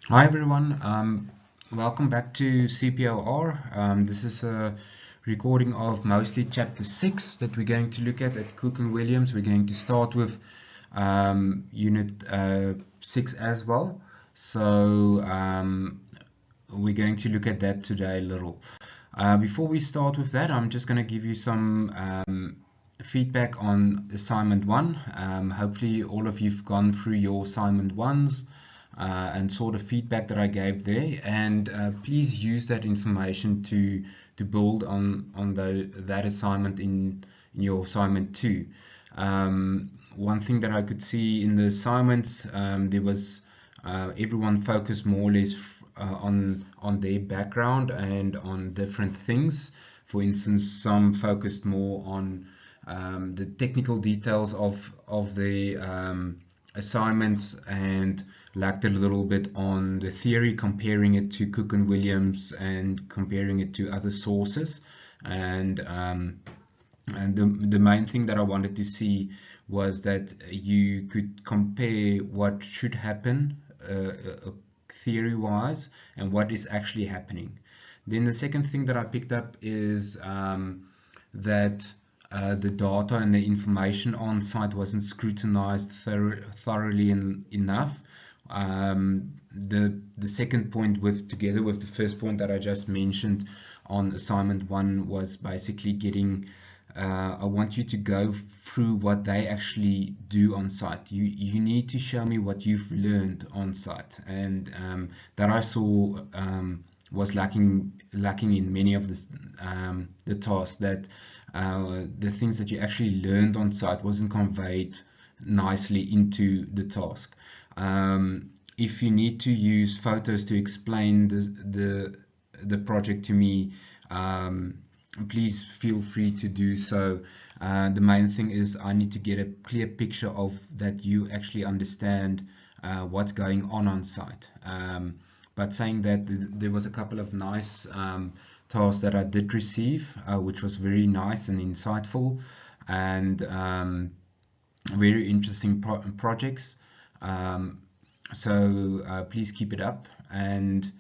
Hi everyone, welcome back to CPOR. This is a recording of mostly chapter 6 that we're going to look at Cook and Williams. We're going to start with unit 6 as well. So we're going to look at that today a little. Before we start with that, I'm just going to give you some feedback on assignment 1. Hopefully all of you've gone through your assignment 1s. And saw the feedback that I gave there, and please use that information to build on that assignment in your assignment 2. One thing that I could see in the assignments, there was everyone focused more or less on their background and on different things. For instance, some focused more on the technical details of the assignments and lacked a little bit on the theory, comparing it to Cook and Williams and comparing it to other sources. And the main thing that I wanted to see was that you could compare what should happen theory-wise and what is actually happening. Then the second thing that I picked up is that the data and the information on site wasn't scrutinized thoroughly enough. The second point, together with the first point that I just mentioned on assignment 1, was basically getting I want you to go through what they actually do on site. You need to show me what you've learned on site, and that I saw was lacking in many of the tasks, that the things that you actually learned on site wasn't conveyed nicely into the task. If you need to use photos to explain the project to me, please feel free to do so. The main thing is I need to get a clear picture of that you actually understand what's going on site. But saying that, there was a couple of nice tasks that I did receive, which was very nice and insightful, and very interesting projects. So please keep it up, and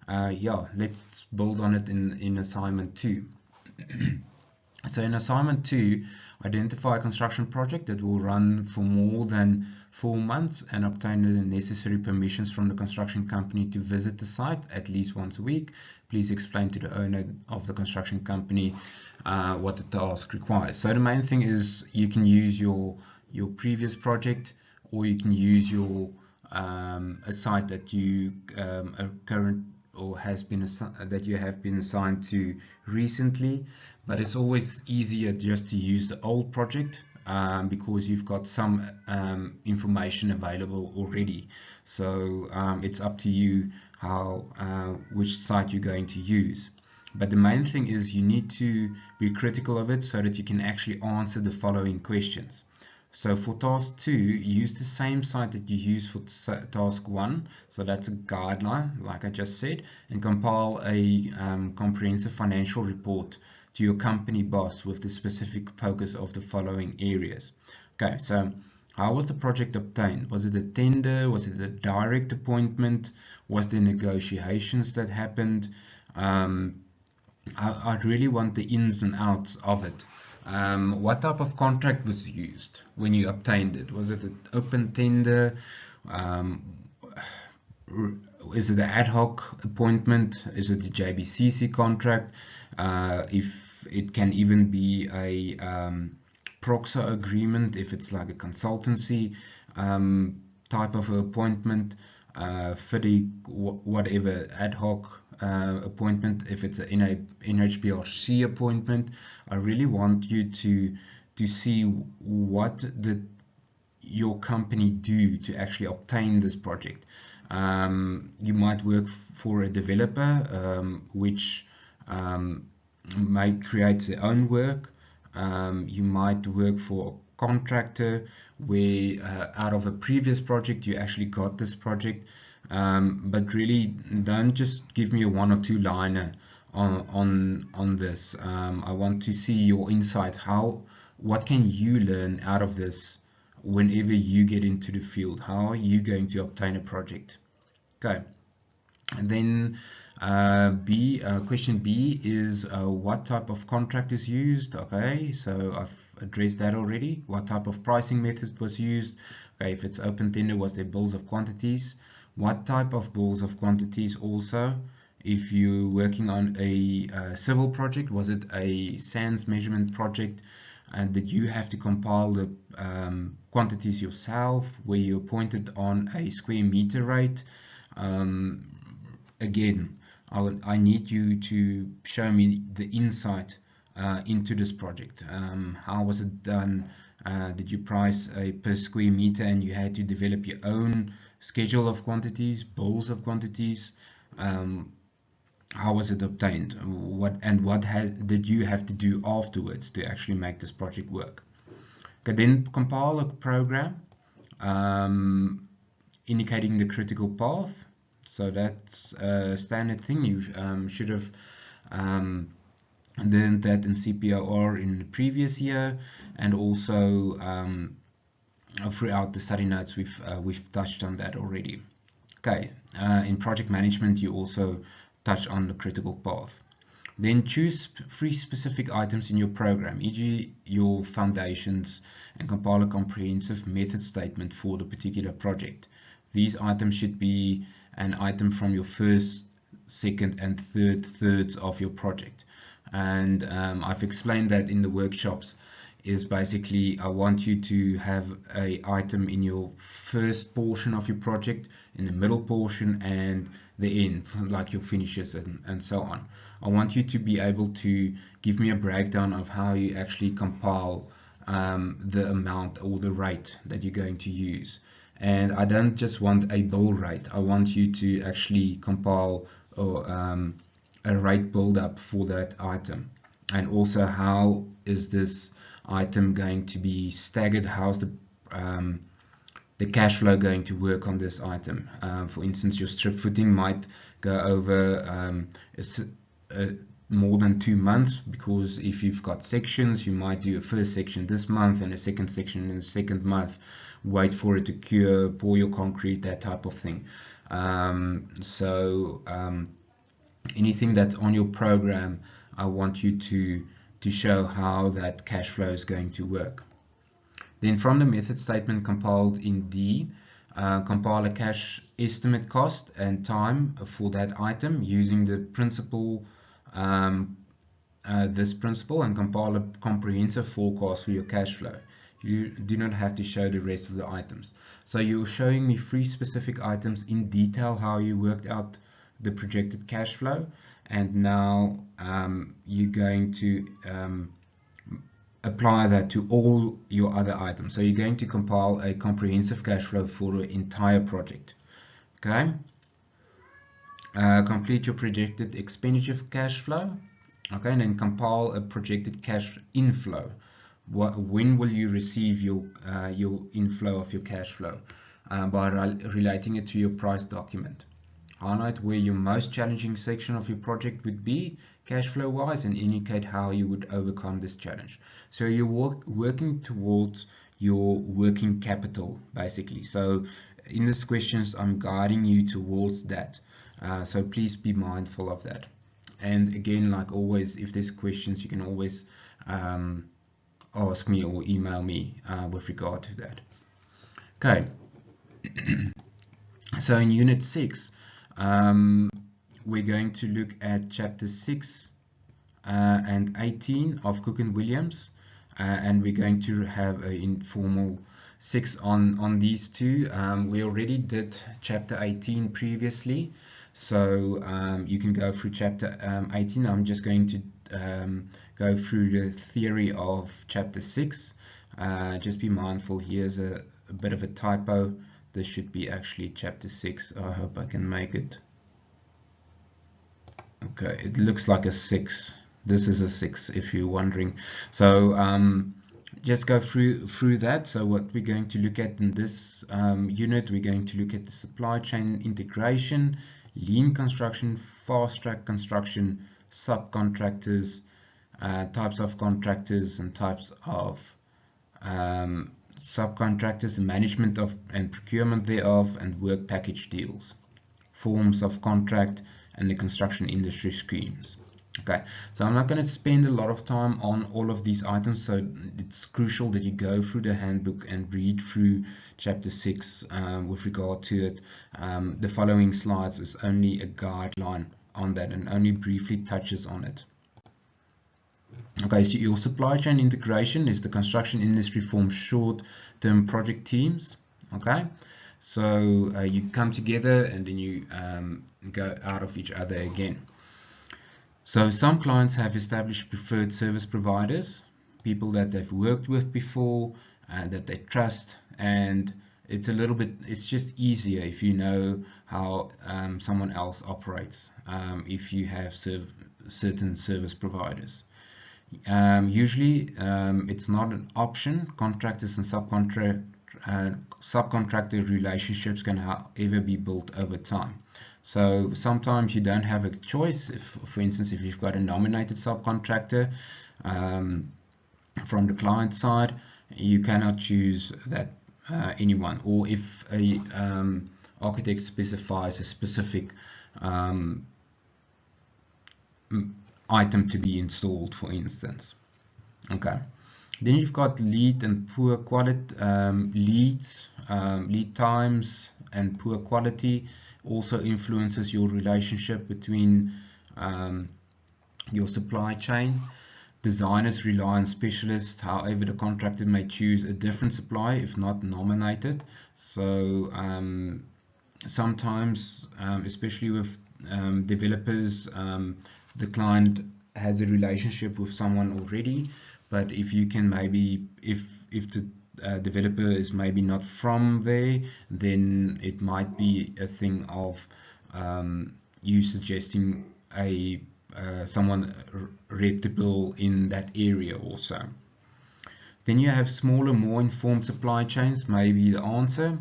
yeah, let's build on it in assignment 2. So in assignment 2, identify a construction project that will run for more than 4 months and obtain the necessary permissions from the construction company to visit the site at least once a week. Please explain to the owner of the construction company what the task requires. So the main thing is you can use your previous project, or you can use your a site that you are current or that you have been assigned to recently. But it's always easier just to use the old project because you've got some information available already. So it's up to you which site you're going to use. But the main thing is you need to be critical of it so that you can actually answer the following questions. So for task 2, use the same site that you use for task 1. So that's a guideline, like I just said, and compile a comprehensive financial report to your company boss with the specific focus of the following areas. Okay, so how was the project obtained? Was it a tender? Was it a direct appointment? Was there negotiations that happened? I really want the ins and outs of it. What type of contract was used when you obtained it? Was it an open tender? Is it an ad hoc appointment? Is it a JBCC contract? If it can even be a proxa agreement, if it's like a consultancy type of appointment, whatever, ad hoc appointment, if it's an NHBRC appointment. I really want you to see what your company do to actually obtain this project. You might work for a developer which might create their own work. You might work for a contractor where out of a previous project you actually got this project. But really, don't just give me a 1 or 2 liner on this. I want to see your insight. What can you learn out of this whenever you get into the field? How are you going to obtain a project? Okay. And then question B is what type of contract is used. Okay, so I've addressed that already. What type of pricing method was used? Okay, if it's open tender, was there bills of quantities? What type of bills of quantities also? If you're working on a civil project, was it a sands measurement project? And did you have to compile the quantities yourself? Were you appointed on a square meter rate? Again, I need you to show me the insight into this project. How was it done? Did you price a per square meter and you had to develop your own schedule of quantities, bills of quantities? How was it obtained? What did you have to do afterwards to actually make this project work? Okay, then compile a program indicating the critical path. So that's a standard thing. You should have learned that in CPOR in the previous year, and also throughout the study notes we've touched on that already. Okay, in project management you also touch on the critical path. Then choose 3 specific items in your program, e.g. your foundations, and compile a comprehensive method statement for the particular project. These items should be an item from your first, second and third thirds of your project. And I've explained that in the workshops. Is basically I want you to have a item in your first portion of your project, in the middle portion and the end, like your finishes and so on. I want you to be able to give me a breakdown of how you actually compile the amount or the rate that you're going to use. And I don't just want a bill rate, I want you to actually compile or a rate build up for that item. And also, how is this item going to be staggered? How's the cash flow going to work on this item? For instance, your strip footing might go over more than 2 months, because if you've got sections, you might do a first section this month and a second section in the second month, wait for it to cure, pour your concrete, that type of thing. Anything that's on your program, I want you to show how that cash flow is going to work. Then from the method statement compiled in D, compile a cash estimate cost and time for that item using the principle, this principle, and compile a comprehensive forecast for your cash flow. You do not have to show the rest of the items. So you're showing me 3 specific items in detail how you worked out the projected cash flow, and now you're going to apply that to all your other items. So you're going to compile a comprehensive cash flow for the entire project. Okay. Complete your projected expenditure cash flow. Okay, and then compile a projected cash inflow. When will you receive your inflow of your cash flow? By relating it to your price document. Highlight where your most challenging section of your project would be cash flow wise, and indicate how you would overcome this challenge. So you're working towards your working capital basically. So in these questions I'm guiding you towards that, so please be mindful of that. And again, like always, if there's questions, you can always ask me or email me with regard to that. Okay. So in unit 6 we're going to look at chapter 6 and 18 of Cook and Williams, and we're going to have an informal 6 on these two. We already did chapter 18 previously, so you can go through chapter 18. I'm just going to go through the theory of chapter 6. Just be mindful, here's a bit of a typo. This should be actually chapter 6. I hope I can make it. Okay, it looks like a 6. This is a 6 if you're wondering. So just go through that. So what we're going to look at in this unit, we're going to look at the supply chain integration, lean construction, fast track construction, subcontractors, types of contractors and types of subcontractors, the management of and procurement thereof, and work package deals. forms of contract, and the construction industry schemes. Okay, so I'm not going to spend a lot of time on all of these items, so it's crucial that you go through the handbook and read through chapter 6 with regard to it. The following slides is only a guideline on that and only briefly touches on it. Okay, so your supply chain integration is the construction industry forms short-term project teams. Okay, so you come together and then you go out of each other again. So some clients have established preferred service providers, people that they've worked with before, that they trust, and it's just easier if you know how someone else operates, if you have certain service providers. Usually it's not an option. Contractors and subcontractor relationships can however be built over time. So sometimes you don't have a choice. If, for instance, if you've got a nominated subcontractor from the client side, you cannot choose that anyone. Or if a architect specifies a specific item to be installed, for instance. Okay. Then you've got lead and poor quality leads, lead times, and poor quality also influences your relationship between your supply chain. Designers rely on specialists, however the contractor may choose a different supplier if not nominated. So sometimes, especially with developers, the client has a relationship with someone already, but if you can maybe, if the developer is maybe not from there, then it might be a thing of you suggesting a someone reputable in that area also. Then you have smaller, more informed supply chains, maybe the answer.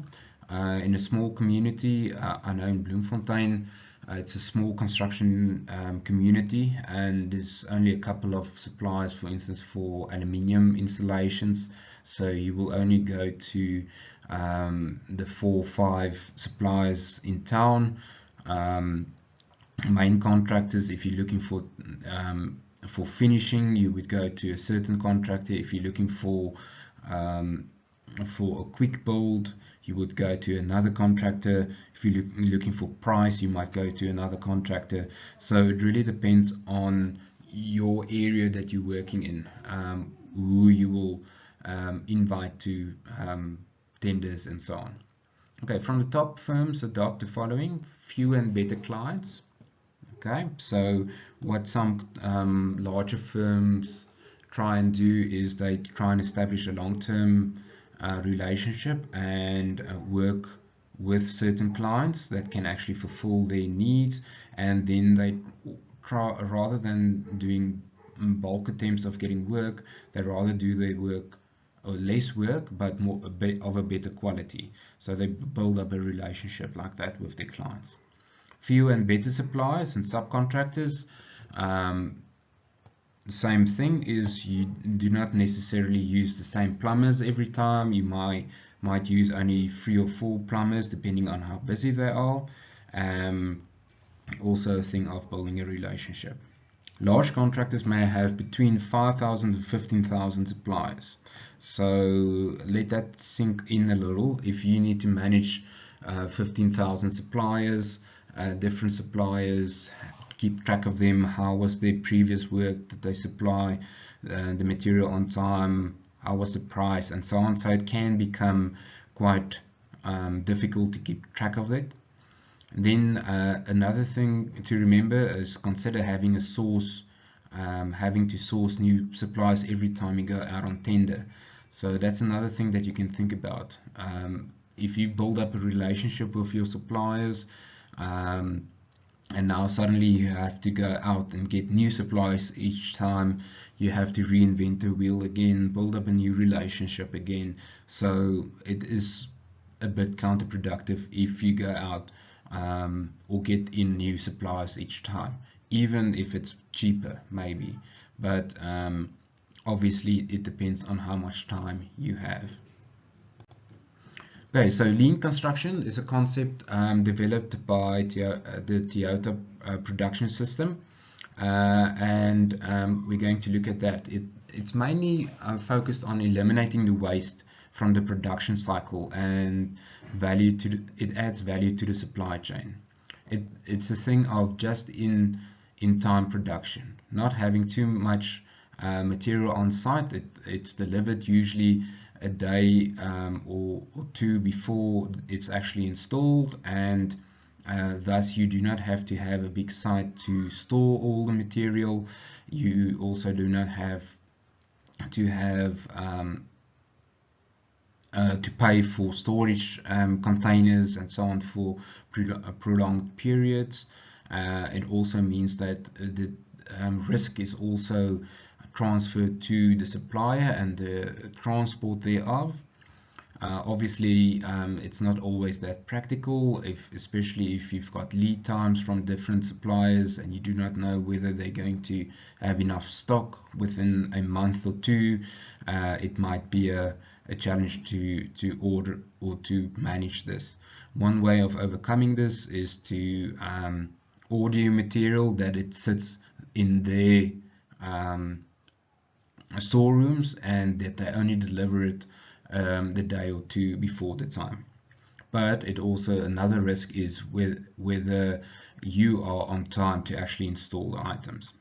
In a small community, I know in Bloemfontein, it's a small construction community, and there's only a couple of suppliers, for instance, for aluminium installations. So you will only go to the 4 or 5 suppliers in town. Main contractors, if you're looking for finishing, you would go to a certain contractor. If you're looking for a quick build, you would go to another contractor. If you're looking for price, you might go to another contractor. So it really depends on your area that you're working in, who you will invite to tenders and so on. Okay, from the top, firms adopt the following: fewer and better clients. Okay, so what some larger firms try and do is they try and establish a long-term relationship and work with certain clients that can actually fulfill their needs, and then they try, rather than doing bulk attempts of getting work, they rather do their work or less work but more a bit of a better quality. So they build up a relationship like that with their clients. Fewer and better suppliers and subcontractors. The same thing is you do not necessarily use the same plumbers every time. You might use only 3 or 4 plumbers depending on how busy they are. Also a thing of building a relationship. Large contractors may have between 5,000 and 15,000 suppliers. So let that sink in a little. If you need to manage 15,000 suppliers, different suppliers, keep track of them, how was their previous work, did they supply the material on time, how was the price, and so on. So it can become quite difficult to keep track of it. Then another thing to remember is consider having a source, having to source new suppliers every time you go out on tender. So that's another thing that you can think about. If you build up a relationship with your suppliers, and now suddenly you have to go out and get new suppliers each time, you have to reinvent the wheel again, build up a new relationship again. So it is a bit counterproductive if you go out or get in new suppliers each time, even if it's cheaper maybe, but obviously it depends on how much time you have. Okay, so lean construction is a concept developed by the Toyota production system, and we're going to look at that. It's mainly focused on eliminating the waste from the production cycle and it adds value to the supply chain. It's a thing of just in time production, not having too much material on site. It's delivered usually a day or two before it's actually installed, and thus you do not have to have a big site to store all the material. You also do not have to pay for storage containers and so on for prolonged periods. It also means that the risk is also transferred to the supplier and the transport thereof. Obviously, it's not always that practical, especially if you've got lead times from different suppliers and you do not know whether they're going to have enough stock within a month or two. It might be a challenge to order or to manage this. One way of overcoming this is to order material that it sits in their storerooms and that they only deliver it the day or two before the time. But it also, another risk is whether you are on time to actually install the items.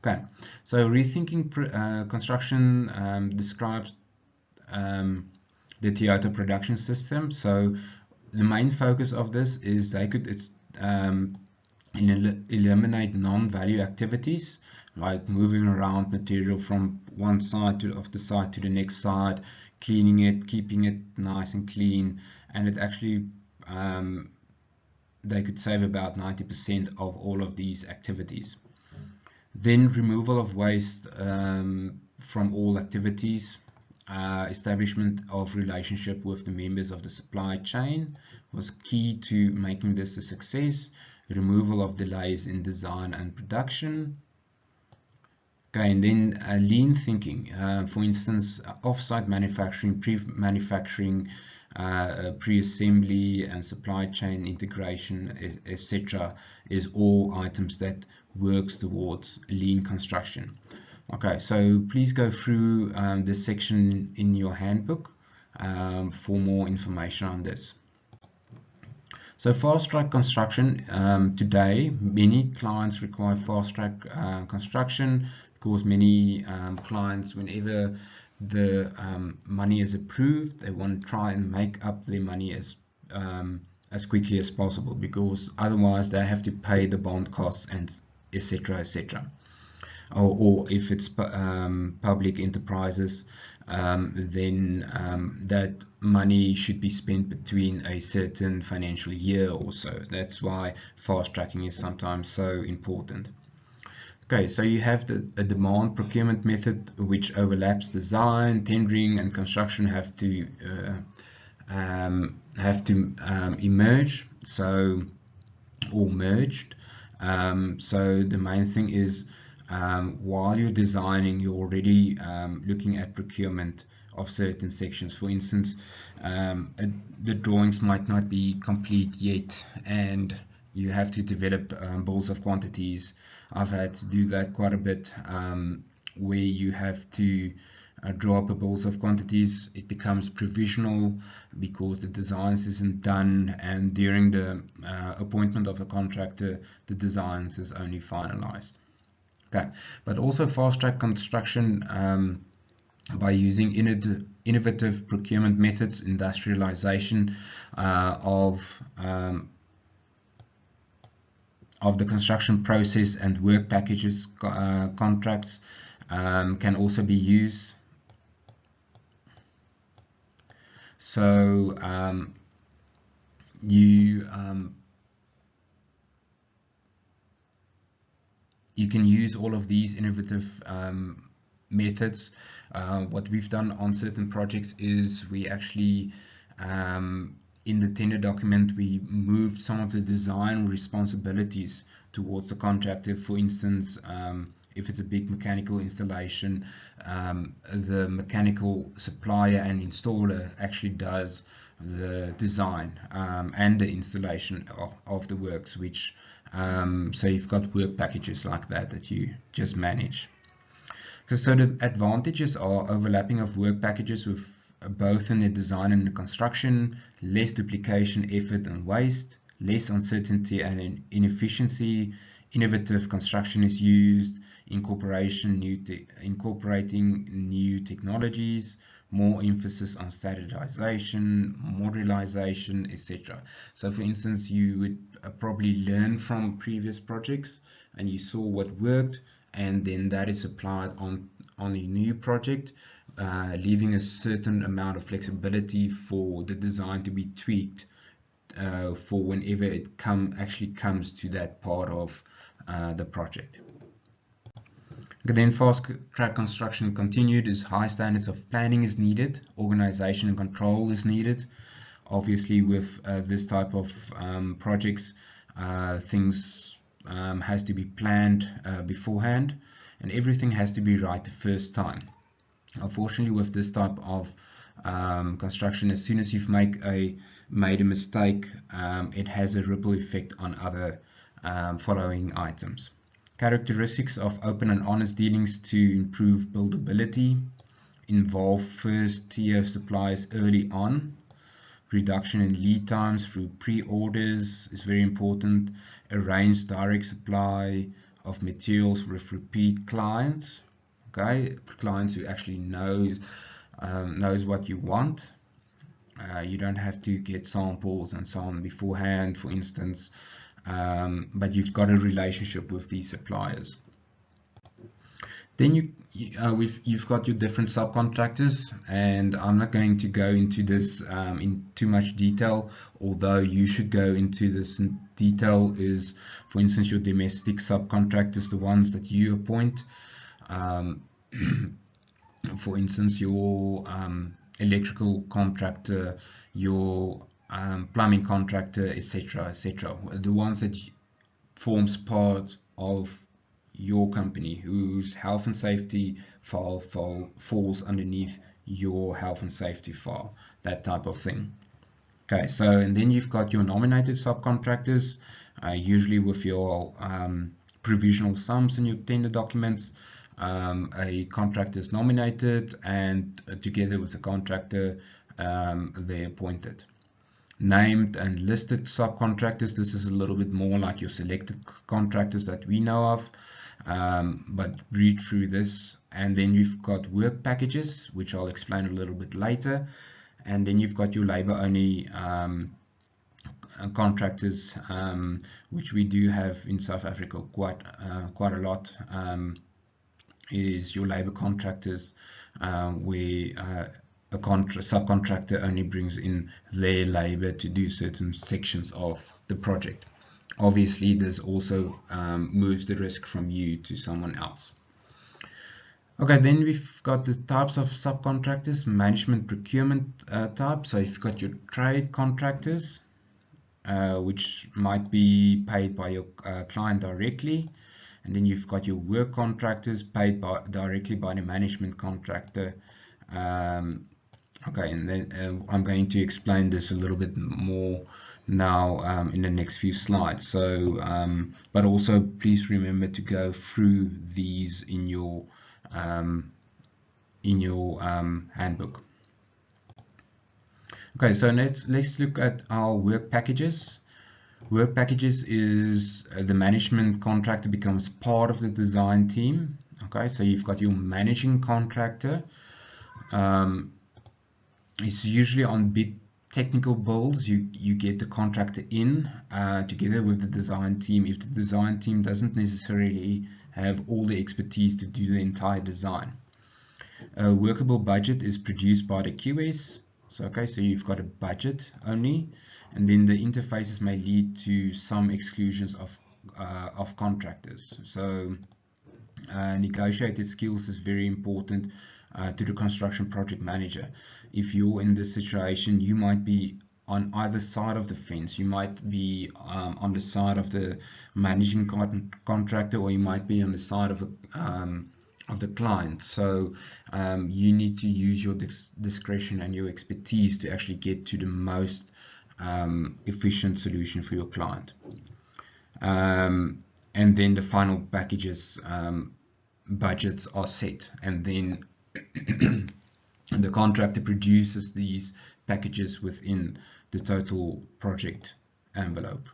Okay, so rethinking construction describes the Toyota production system. So the main focus of this is they could eliminate non-value activities like moving around material from one side of the site to the next side, cleaning it, keeping it nice and clean, and it actually they could save about 90% of all of these activities. Then removal of waste from all activities. Establishment of relationship with the members of the supply chain was key to making this a success. Removal of delays in design and production. Okay, and then lean thinking, for instance, off-site manufacturing, pre-manufacturing, pre-assembly and supply chain integration, etc., is all items that works towards lean construction. Okay, so please go through this section in your handbook for more information on this. So fast-track construction, today many clients require fast-track construction because many clients, whenever the money is approved, they want to try and make up their money as quickly as possible, because otherwise they have to pay the bond costs and etc. etc. Or if it's public enterprises, then that money should be spent between a certain financial year or so. That's why fast tracking is sometimes so important. Okay, so you have a demand procurement method which overlaps design, tendering, and construction have to emerge, or merged. So the main thing is, while you're designing, you're already looking at procurement of certain sections. For instance, the drawings might not be complete yet, and you have to develop bills of quantities. I've had to do that quite a bit, where you have to draw up a bills of quantities. It becomes provisional because the designs isn't done, and during the appointment of the contractor, the designs is only finalized. Okay, but also fast-track construction by using innovative procurement methods, industrialization of the construction process and work packages contracts can also be used. So you can use all of these innovative methods. What we've done on certain projects is we actually in the tender document, we moved some of the design responsibilities towards the contractor. For instance, if it's a big mechanical installation, the mechanical supplier and installer actually does the design and the installation of the works, which so you've got work packages like that you just manage. So the advantages are overlapping of work packages with both in the design and the construction, less duplication, effort and waste, less uncertainty and inefficiency, innovative construction is used, incorporating new technologies, more emphasis on standardization, modularization, etc. So for instance, you would probably learn from previous projects and you saw what worked, and then that is applied on a new project, leaving a certain amount of flexibility for the design to be tweaked for whenever it actually comes to that part of the project. Then fast track construction continued is high standards of planning is needed, organization and control is needed. Obviously with this type of projects, things has to be planned beforehand, and everything has to be right the first time. Unfortunately, with this type of construction, as soon as you've made a mistake, it has a ripple effect on other following items. Characteristics of open and honest dealings to improve buildability: involve first tier suppliers early on. Reduction in lead times through pre-orders is very important. Arrange direct supply of materials with repeat clients. Okay, clients who actually knows what you want. You don't have to get samples and so on beforehand, for instance, but you've got a relationship with these suppliers. Then you've got your different subcontractors, and I'm not going to go into this in too much detail, although you should go into this in detail. Is, for instance, your domestic subcontractors, the ones that you appoint. For instance, your electrical contractor, your plumbing contractor, etc., etc. The ones that forms part of your company, whose health and safety file falls underneath your health and safety file, that type of thing. Okay, so and then you've got your nominated subcontractors, usually with your provisional sums in your tender documents. A contractor is nominated, and together with the contractor, they're appointed. Named and listed subcontractors, this is a little bit more like your selected contractors that we know of, but read through this. And then you've got work packages, which I'll explain a little bit later. And then you've got your labor only contractors, which we do have in South Africa quite a lot. Is your labor contractors, where a subcontractor only brings in their labor to do certain sections of the project. Obviously, this also moves the risk from you to someone else. Okay, then we've got the types of subcontractors, management procurement type. So you've got your trade contractors, which might be paid by your client directly. And then you've got your work contractors paid directly by the management contractor. Okay, and then I'm going to explain this a little bit more now in the next few slides. So, but also please remember to go through these in your handbook. Okay, so let's look at our work packages. Work packages is the management contractor becomes part of the design team. Okay, so you've got your managing contractor. It's usually on big technical builds. You get the contractor in together with the design team. If the design team doesn't necessarily have all the expertise to do the entire design. A workable budget is produced by the QS. So okay, so you've got a budget only, and then the interfaces may lead to some exclusions of contractors. So negotiated skills is very important to the construction project manager. If you're in this situation, you might be on either side of the fence. You might be on the side of the managing contractor, or you might be on the side of the client. So you need to use your discretion and your expertise to actually get to the most efficient solution for your client. And then the final packages budgets are set, and then the contractor produces these packages within the total project envelope.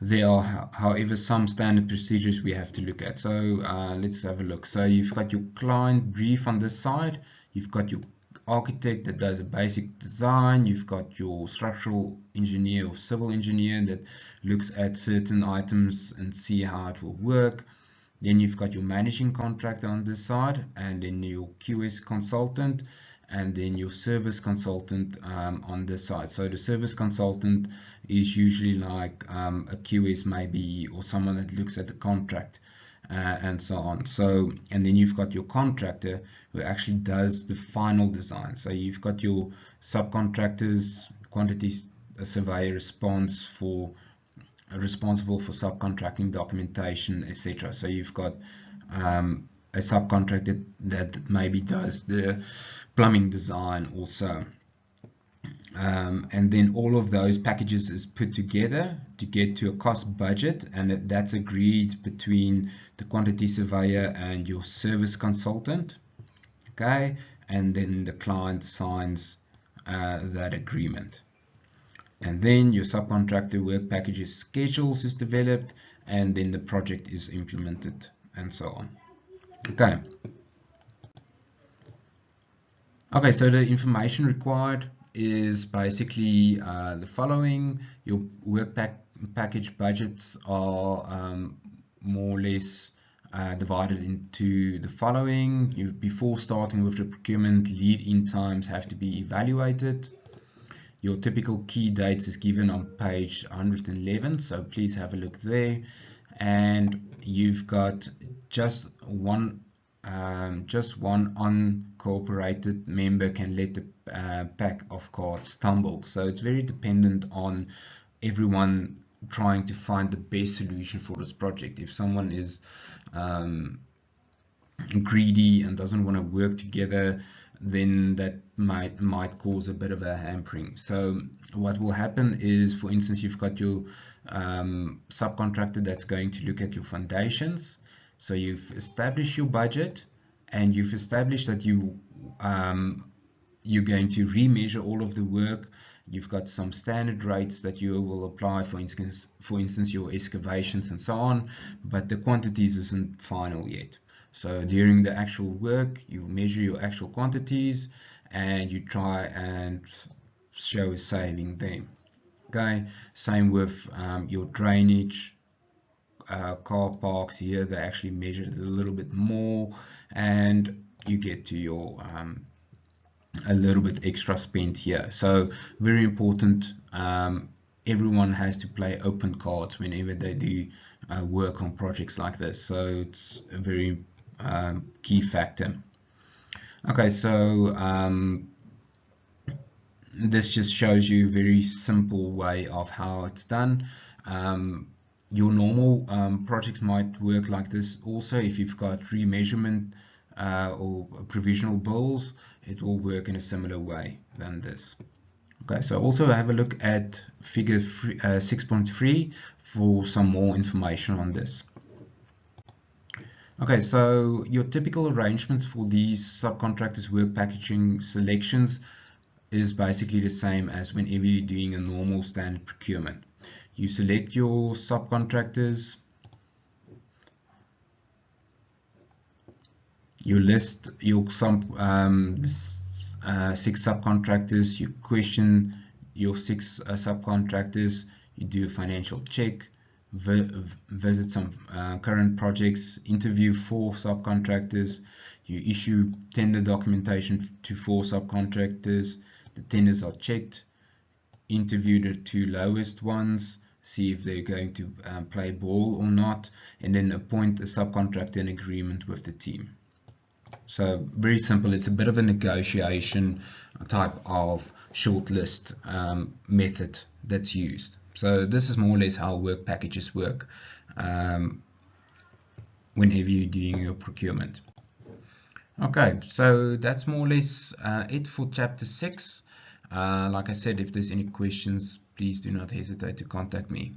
There are, however, some standard procedures we have to look at. So let's have a look. So you've got your client brief on this side, you've got your architect that does a basic design, you've got your structural engineer or civil engineer that looks at certain items and see how it will work. Then you've got your managing contractor on this side, and then your QS consultant, and then your service consultant on this side. So the service consultant is usually like a QS maybe, or someone that looks at the contract and so on. So, and then you've got your contractor who actually does the final design. So you've got your subcontractors, quantity surveyor responsible for subcontracting documentation, etc. So you've got a subcontractor that maybe does the plumbing design also. And then all of those packages is put together to get to a cost budget, and that's agreed between the quantity surveyor and your service consultant. Okay, and then the client signs that agreement. And then your subcontractor work packages schedules is developed, and then the project is implemented, and so on. Okay, so the information required is basically the following. Your work package budgets are more or less divided into the following. Before starting with the procurement, lead-in times have to be evaluated. Your typical key dates is given on page 111, so please have a look there. And you've got just one uncooperated member can let the pack of cards tumble. So it's very dependent on everyone trying to find the best solution for this project. If someone is greedy and doesn't want to work together, then that might cause a bit of a hampering. So what will happen is, for instance, you've got your subcontractor that's going to look at your foundations. So you've established your budget, and you've established that you're going to remeasure all of the work. You've got some standard rates that you will apply, for instance your excavations and so on, but the quantities isn't final yet. So during the actual work, you measure your actual quantities and you try and show a saving there. Okay, same with your drainage, car parks. Here they actually measure it a little bit more, and you get to your a little bit extra spent here. So very important, everyone has to play open cards whenever they do work on projects like this. So it's a very key factor. Okay, so this just shows you a very simple way of how it's done. Your normal projects might work like this also. If you've got remeasurement or provisional bills, it will work in a similar way than this. Okay, so also have a look at figure 6.3 for some more information on this. Okay, so your typical arrangements for these subcontractors work packaging selections is basically the same as whenever you're doing a normal standard procurement. You select your subcontractors, you list your 6 subcontractors, you question your 6 subcontractors, you do a financial check, visit some current projects, interview 4 subcontractors, you issue tender documentation to 4 subcontractors, the tenders are checked, interview the 2 lowest ones, see if they're going to play ball or not, and then appoint a subcontractor in agreement with the team. So very simple. It's a bit of a negotiation type of shortlist method that's used. So this is more or less how work packages work whenever you're doing your procurement. Okay, so that's more or less it for chapter 6. Like I said, if there's any questions, please do not hesitate to contact me.